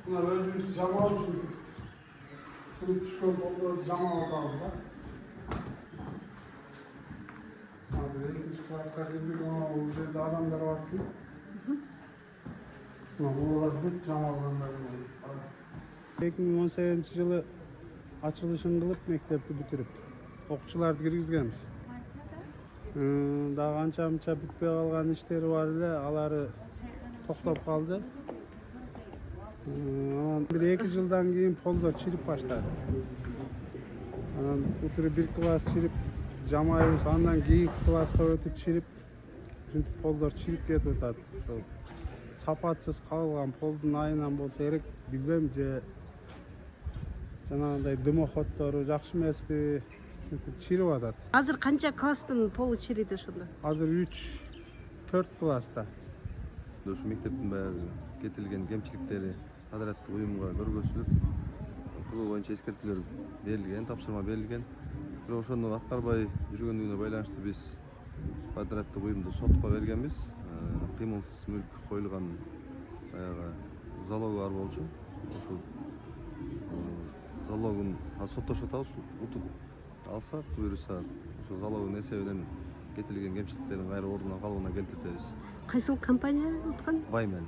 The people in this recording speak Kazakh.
Bunlar özümüz cama olsun. Sınıf düşkün polları cama atalım da. Hazır eğitimci klasika girdik ama o üzerinde adamlar var ki. Buralar hep cama alanları var. 2018-yılı açılışını kılıp mektepti bitirip okçulardı kirgizgenmiz. Daha ança bitpey kalgan işleri var ile alары toktop kaldı. Bir 2 yıldan keyin pollar çirip başladı. Bu türü bir klas çirip jamayız andan keyin klaska ötüp çirip çünkü pollar çirip ketip atadi. Sapatsız kalgan poldun ayынан bolsa керек bilbem же жанагындай дымоходтору жакшы эмеспи чирип атат. Азыр канча класстын полу чириди ошондо? Азыр 3-4 класста. Ошо мектептин баягы кетилген кемчиликтери квадраттык уюмга көргөзүлүп, окуу боюнча эскертүүлөр берилген, тапшырма берилген. Бирок ошону аткарбай жүргөндүгүнө байланыштуу биз квадраттык уюмду сотко бергенбиз. Кыймылсыз мүлк коюлган баягы залогу бар болчу. Ошол залогун соттошуп атабыз, утуп алса, буюрса, ошол залогдун эсебинен кетилген кемчиликтердин кайра ордуна калыбына келтиребиз. Кайсыл компания уткан? Баймен.